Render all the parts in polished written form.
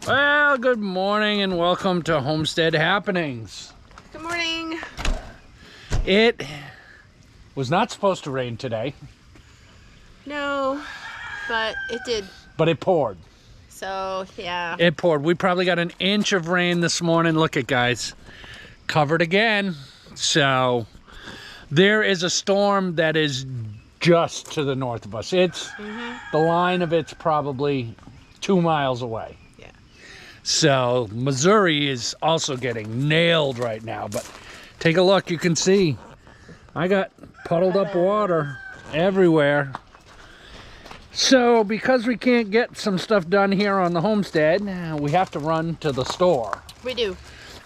Well, good morning and welcome to Homestead Happenings. Good morning. It was not supposed to rain today. No, but it did. But it poured. So, yeah. It poured. We probably got an inch of rain this morning. Look at guys. Covered again. So, there is a storm that is just to the north of us. It's the line of it's probably 2 miles away. Yeah. So Missouri is also getting nailed right now, but take a look. You can see I got puddled up water everywhere. So because we can't get some stuff done here on the homestead, we have to run to the store. We do.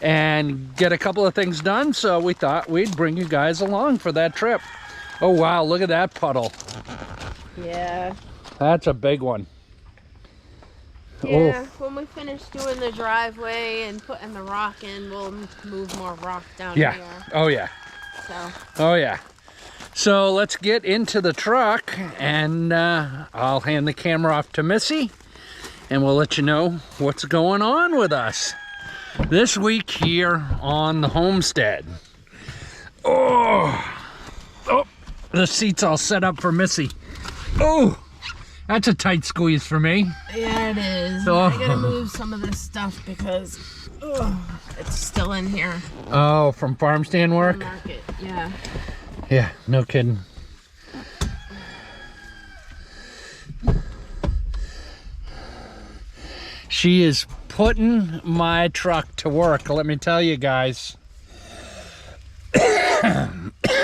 And get a couple of things done, so we thought we'd bring you guys along for that trip. Oh wow, look at that puddle. Yeah. That's a big one. Yeah, Oof. when we finish doing the driveway and putting the rock in, we'll move more rock down Yeah. here. Oh yeah. So. Oh yeah. So let's get into the truck, and I'll hand the camera off to Missy, and we'll let you know what's going on with us this week here on the homestead. Oh, the seat's all set up for Missy. Oh, that's a tight squeeze for me. Yeah, it is. Oh. I gotta move some of this stuff because it's still in here. Oh, from farm stand work? Market. Yeah. Yeah, no kidding. She is putting my truck to work, let me tell you guys.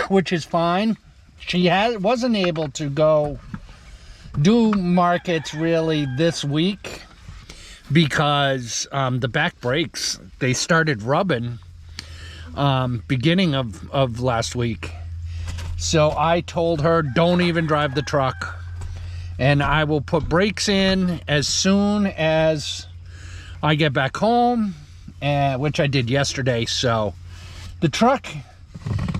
Which is fine. She wasn't able to go do markets really this week because the back brakes, they started rubbing beginning of last week. So I told her, don't even drive the truck, and I will put brakes in as soon as I get back home, which I did yesterday. So the truck,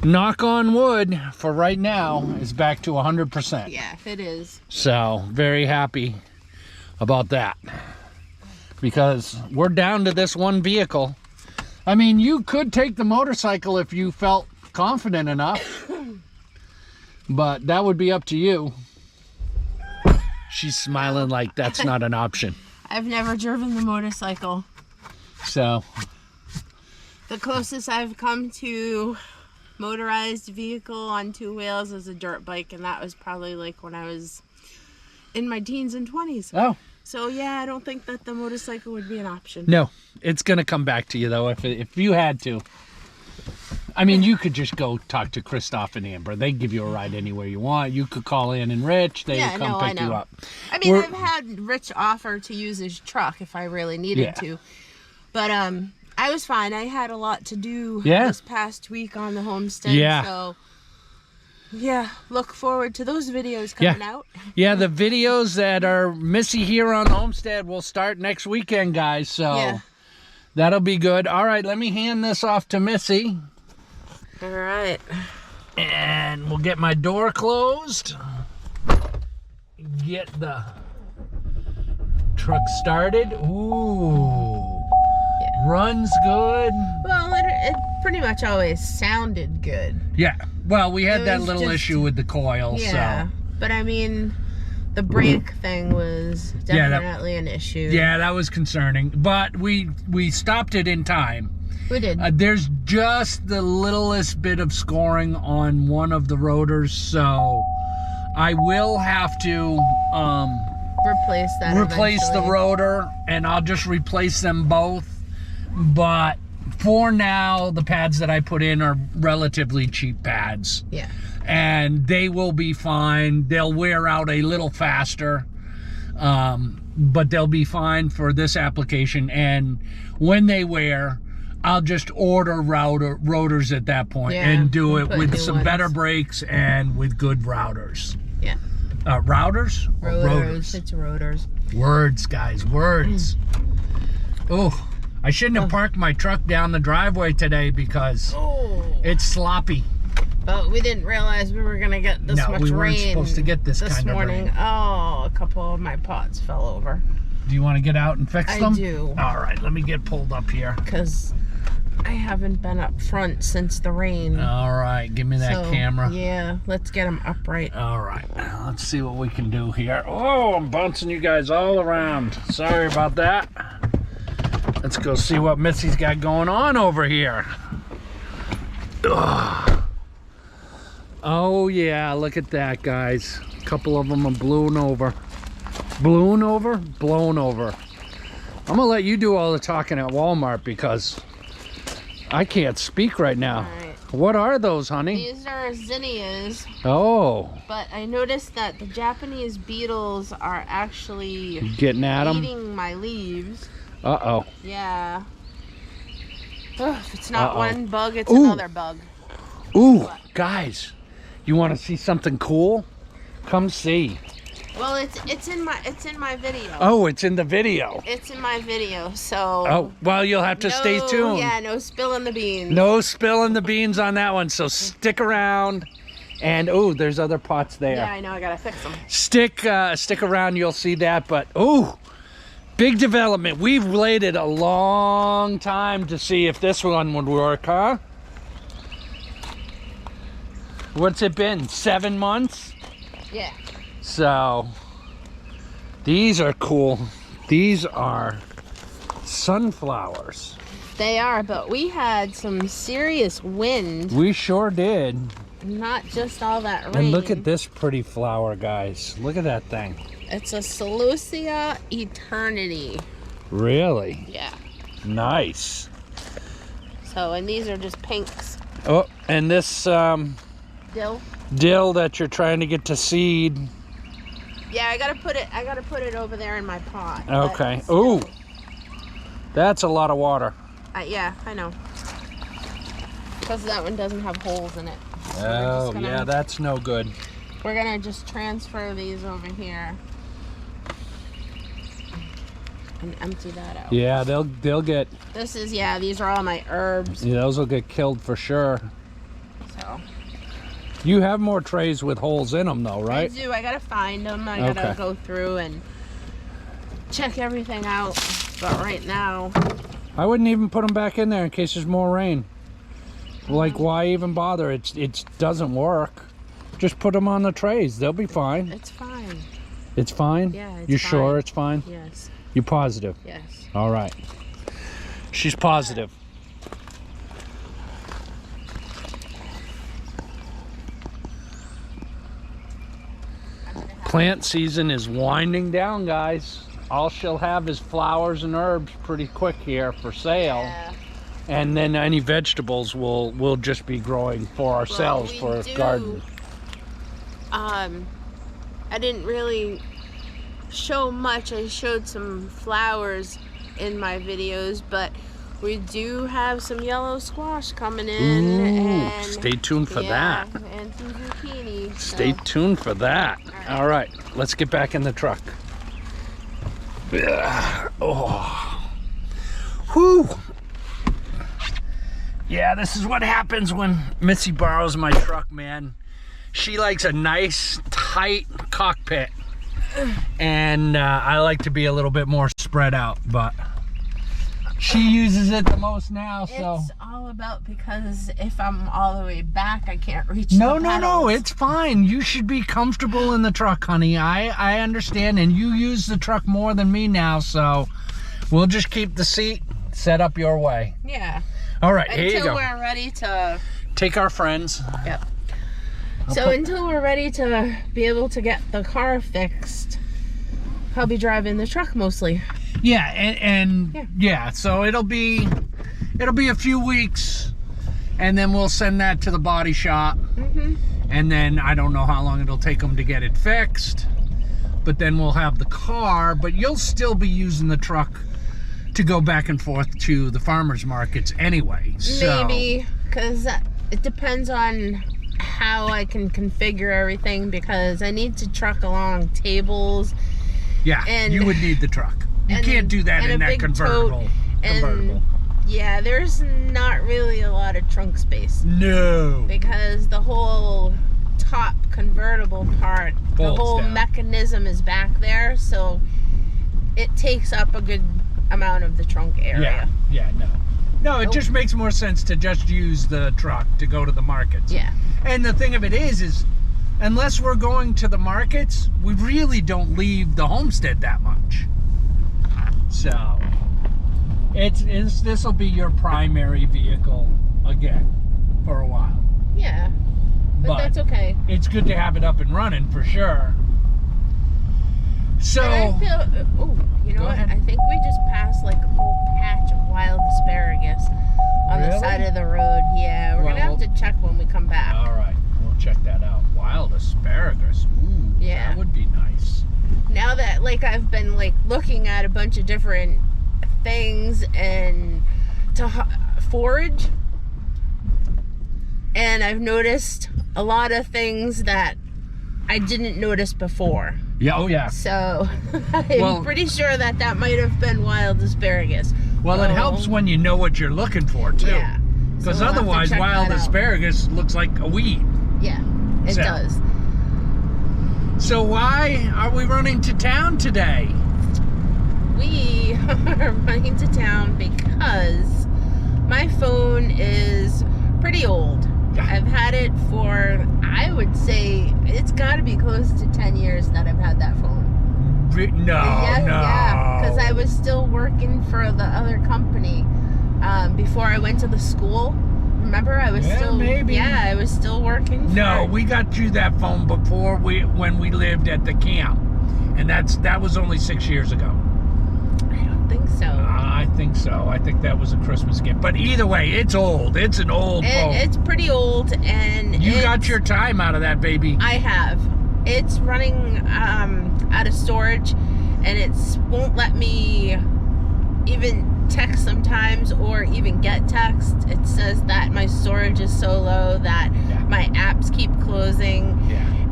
knock on wood, for right now is back to 100%. Yeah, it is. So very happy about that, because we're down to this one vehicle. I mean, you could take the motorcycle if you felt confident enough. But that would be up to you. She's smiling like that's not an option. I've never driven the motorcycle. So. The closest I've come to motorized vehicle on 2 wheels is a dirt bike, and that was probably like when I was in my teens and 20s. Oh. So yeah, I don't think that the motorcycle would be an option. No, it's gonna come back to you though if you had to. I mean, you could just go talk to Christoph and Amber. They give you a ride anywhere you want. You could call Ann and Rich. They would come pick you up. I mean, I've had Rich offer to use his truck if I really needed to. But I was fine. I had a lot to do this past week on the homestead. Yeah. So, yeah, look forward to those videos coming out. Yeah, the videos that are Missy here on the homestead will start next weekend, guys. So that'll be good. All right, let me hand this off to Missy. All right. And we'll get my door closed. Get the truck started. Ooh. Yeah. Runs good. Well, it pretty much always sounded good. Yeah. Well, we had that little issue with the coil. Yeah. So. But I mean, the brake thing was definitely an issue. Yeah, that was concerning. But we stopped it in time. We did. There's just the littlest bit of scoring on one of the rotors, so I will have to replace the rotor, and I'll just replace them both. But for now, the pads that I put in are relatively cheap pads. Yeah. And they will be fine. They'll wear out a little faster, but they'll be fine for this application. And when they wear, I'll just order rotors at that point and do it with some better brakes and with good routers. Yeah. Routers? Rotors. It's rotors. Words, guys, words. Oh, I shouldn't have parked my truck down the driveway today because it's sloppy. But we didn't realize we were going to get this much rain. No, we weren't supposed to get this kind of rain. Oh, a couple of my pots fell over. Do you want to get out and fix them? I do. All right, let me get pulled up here. Because I haven't been up front since the rain. All right, give me that camera. Yeah, let's get them upright. All right, let's see what we can do here. Oh, I'm bouncing you guys all around. Sorry about that. Let's go see what Missy's got going on over here. Ugh. Oh yeah, look at that, guys. A couple of them are blown over. Blown over? Blown over. I'm gonna let you do all the talking at Walmart because I can't speak right now. All right. What are those, honey? These are zinnias. Oh. But I noticed that the Japanese beetles are actually Getting at them? eating my leaves. Uh-oh. Yeah. Ugh, if it's not one bug, it's Ooh. another bug. Ooh, What? guys, you want to see something cool? Come see. Well, it's in my video. Oh, it's in the video. It's in my video, so. Oh, well, you'll have to stay tuned. Yeah, no spilling the beans. No spilling the beans on that one, so stick around. And, oh, there's other pots there. Yeah, I know, I gotta fix them. Stick around, you'll see that, but, oh, big development. We've waited a long time to see if this one would work, huh? What's it been, 7 months? Yeah. So, these are cool. These are sunflowers. They are, but we had some serious wind. We sure did. Not just all that rain. And look at this pretty flower, guys. Look at that thing. It's a Celosia eternity. Really? Yeah. Nice. So, and these are just pinks. Oh, and this Dill. dill that you're trying to get to seed. Yeah, I gotta put it over there in my pot. Okay. Ooh, that's a lot of water. Yeah, I know. Because that one doesn't have holes in it. So Oh, yeah, that's no good. We're gonna just transfer these over here and empty that out. Yeah, they'll get. This is these are all my herbs. Yeah, those will get killed for sure. So. You have more trays with holes in them, though, right? I do. I gotta find them. I gotta go through and check everything out. But right now, I wouldn't even put them back in there in case there's more rain. Like, why even bother? It doesn't work. Just put them on the trays. They'll be fine. it's fine. It's fine? Yeah, it's You fine. sure it's fine? Yes. You positive? Yes. All right. She's positive. Plant season is winding down, guys. All she'll have is flowers and herbs pretty quick here for sale. Yeah. And then any vegetables will just be growing for ourselves for a garden. I didn't really show much. I showed some flowers in my videos, but we do have some yellow squash coming in. Ooh, and stay tuned for that. And some zucchini. Stay tuned for that. All right, let's get back in the truck. Oh, whew. Yeah, this is what happens when Missy borrows my truck, man. She likes a nice, tight cockpit. And I like to be a little bit more spread out, but she uses it the most now, so. It's all about because if I'm all the way back, I can't reach No, the pedals. it's fine. You should be comfortable in the truck, honey. I understand, and you use the truck more than me now, so we'll just keep the seat set up your way. Yeah. All right, here you Until go. we're ready to... Take our friends. Yep. So until we're ready to be able to get the car fixed, I'll be driving the truck mostly. Yeah, and yeah, so it'll be a few weeks, and then we'll send that to the body shop. Mm-hmm. And then I don't know how long it'll take them to get it fixed, but then we'll have the car, but you'll still be using the truck to go back and forth to the farmers markets anyway. So. Maybe, because it depends on how I can configure everything, because I need to truck along tables. Yeah, and, you would need the truck. You can't do that in that convertible. And yeah, there's not really a lot of trunk space. No. Because the whole top convertible part, the whole mechanism is back there, so it takes up a good amount of the trunk area. Yeah, no, it just makes more sense to just use the truck to go to the markets. Yeah. And the thing of it is unless we're going to the markets, we really don't leave the homestead that much. So this will be your primary vehicle again for a while. Yeah, but that's okay. It's good to have it up and running for sure. So, and I feel, you know what? ahead. I think we just passed like a whole patch of wild asparagus on the side of the road. Yeah, we're gonna have to check when we come back. All right, we'll check that out. Wild asparagus. Ooh, yeah, that would be nice. Now that like I've been like looking at a bunch of different things and to forage, and I've noticed a lot of things that I didn't notice before. Yeah, oh yeah. So I'm pretty sure that might have been wild asparagus. Well, it helps when you know what you're looking for too. Yeah. Because So we'll otherwise, wild asparagus looks like a weed. Yeah, it does. So why are we running to town today? We are running to town because my phone is pretty old. Yeah. I've had it for, I would say, it's got to be close to 10 years that I've had that phone. Yeah, because I was still working for the other company before I went to the school. Remember, I was I was still working. We got you that phone before when we lived at the camp, and that was only 6 years ago. I don't think so. I think so. I think that was a Christmas gift. But either way, it's old. It's an old phone. It's pretty old, and you got your time out of that baby. I have. It's running out of storage, and it won't let me even text sometimes or even get text. It says that my storage is so low that my apps keep closing,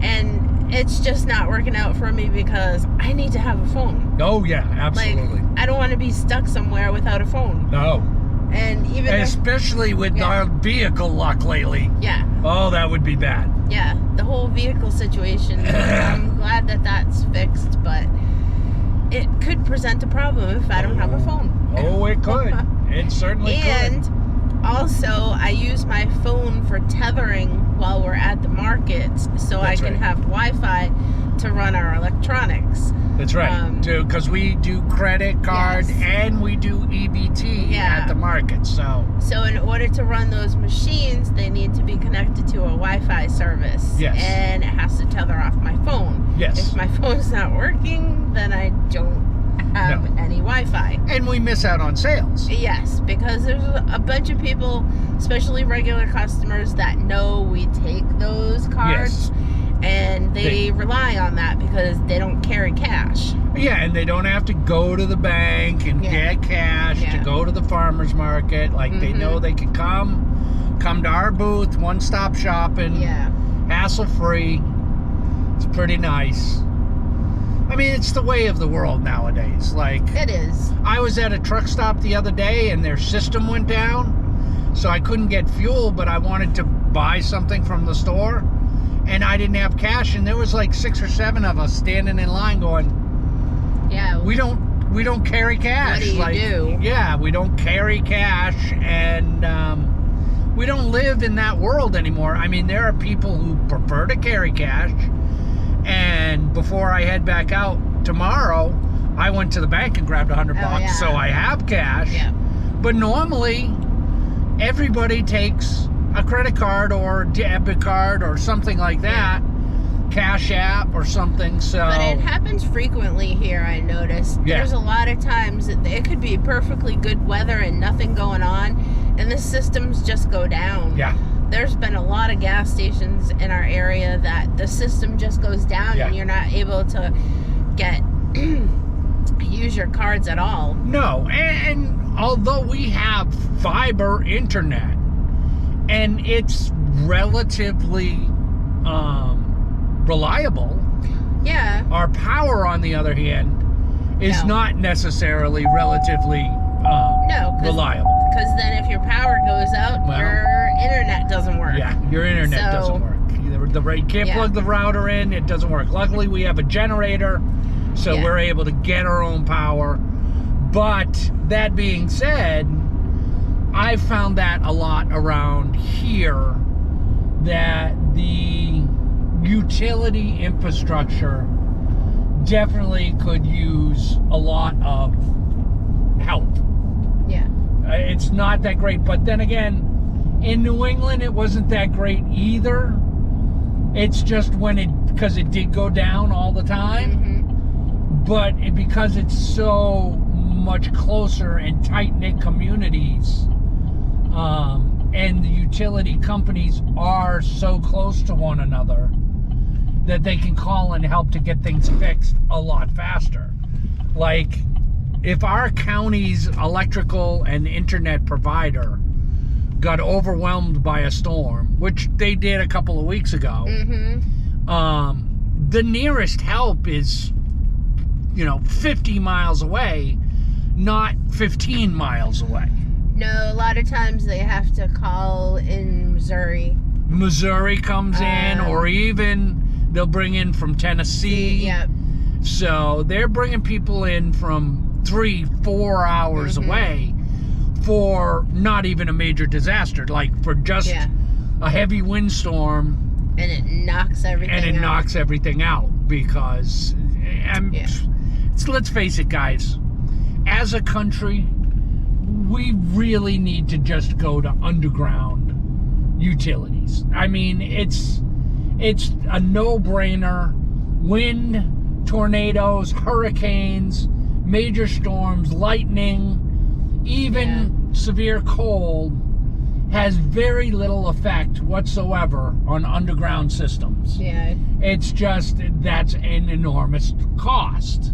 and it's just not working out for me because I need to have a phone. Oh yeah, absolutely. Like, I don't want to be stuck somewhere without a phone. No. And even especially with our vehicle luck lately. Yeah. Oh, that would be bad. Yeah, the whole vehicle situation. I'm glad that that's fixed, but it could present a problem if I don't have a phone. Oh, it could. It certainly could. And also, I use my phone for tethering while we're at the markets, so I can have Wi-Fi to run our electronics. That's right. Because we do credit card and we do EBT at the market. So in order to run those machines, they need to be connected to a Wi-Fi service. Yes. And it has to tether off my phone. Yes. If my phone's not working, then I don't have any Wi-Fi. And we miss out on sales. Yes, because there's a bunch of people, especially regular customers, that know we take those cards. Yes. And they rely on that because they don't carry cash. Yeah, and they don't have to go to the bank and get cash to go to the farmer's market. Like, they know they can come to our booth, one-stop shopping, hassle-free. It's pretty nice. I mean, it's the way of the world nowadays. Like, it is. I was at a truck stop the other day and their system went down, so I couldn't get fuel, but I wanted to buy something from the store. And I didn't have cash, and there was like 6 or 7 of us standing in line going, we don't carry cash. What do you do? Yeah, we don't carry cash, and we don't live in that world anymore. I mean, there are people who prefer to carry cash, and before I head back out tomorrow, I went to the bank and grabbed $100 so I have cash. Yeah. But normally, everybody takes a credit card or debit card or something like that, Cash App or something. So, but it happens frequently here, I noticed. There's a lot of times that it could be perfectly good weather and nothing going on, and the systems just go down. Yeah. There's been a lot of gas stations in our area that the system just goes down and you're not able to use your cards at all. No, and although we have fiber internet, and it's relatively reliable. Yeah. Our power, on the other hand, is not necessarily relatively reliable. Because then if your power goes out, your internet doesn't work. Yeah, your internet doesn't work. You can't plug the router in. It doesn't work. Luckily, we have a generator, So Yeah. we're able to get our own power. But that being said, I found that a lot around here, that the utility infrastructure definitely could use a lot of help. Yeah. It's not that great, but then again, in New England, it wasn't that great either. It's just because it did go down all the time, but because it's so much closer and tight-knit communities, and the utility companies are so close to one another that they can call and help to get things fixed a lot faster. Like, if our county's electrical and internet provider got overwhelmed by a storm, which they did a couple of weeks ago, the nearest help is, 50 miles away, not 15 miles away. No, a lot of times they have to call in Missouri. Missouri comes in, or even they'll bring in from Tennessee. Yep. So they're bringing people in from 3-4 hours away for not even a major disaster, like for just a heavy windstorm. And it knocks everything out. Because, let's face it, guys, as a country, we really need to just go to underground utilities. I mean, it's a no-brainer. Wind, tornadoes, hurricanes, major storms, lightning, even severe cold has very little effect whatsoever on underground systems. Yeah. It's just, that's an enormous cost.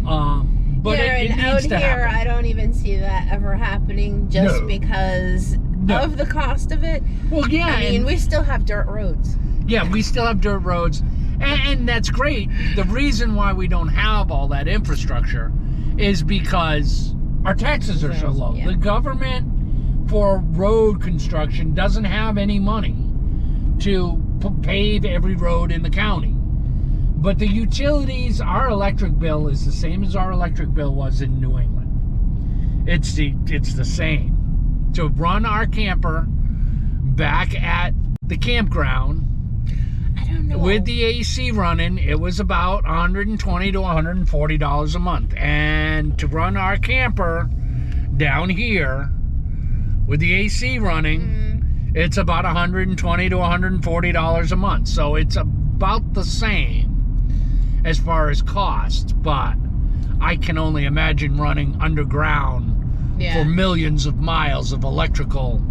But it and needs out to here, happen. I don't even see that ever happening just because of the cost of it. Well, yeah. I mean, we still have dirt roads. Yeah, we still have dirt roads, and that's great. The reason why we don't have all that infrastructure is because our taxes are so low. Yeah. The government for road construction doesn't have any money to pave every road in the county. But the utilities, our electric bill is the same as our electric bill was in New England. It's the same. To run our camper back at the campground, I don't know. with the AC running, it was about $120 to $140 a month. And to run our camper down here with the AC running, it's about $120 to $140 a month. So it's about the same as far as cost, but I can only imagine running underground for millions of miles of electrical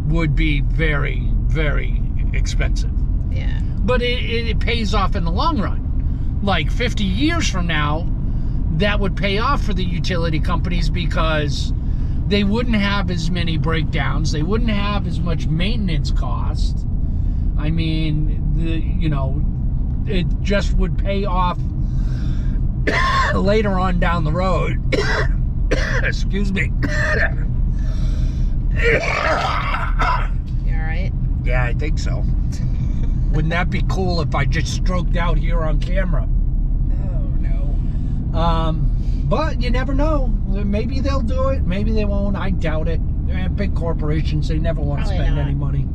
would be very, very expensive. Yeah. But it pays off in the long run. Like 50 years from now, that would pay off for the utility companies because they wouldn't have as many breakdowns. They wouldn't have as much maintenance cost. I mean, it just would pay off later on down the road. Excuse me. You alright? Yeah, I think so. Wouldn't that be cool if I just stroked out here on camera? Oh, no. But you never know. Maybe they'll do it. Maybe they won't. I doubt it. Big corporations, they never want to spend any money.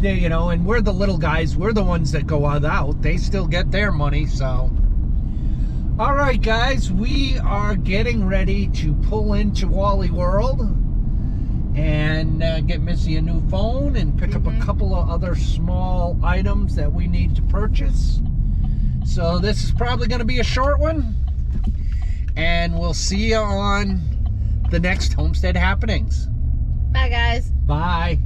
They, and we're the little guys. We're the ones that go out. They still get their money, so. All right, guys. We are getting ready to pull into Wally World and get Missy a new phone and pick up a couple of other small items that we need to purchase. So this is probably going to be a short one. And we'll see you on the next Homestead Happenings. Bye, guys. Bye.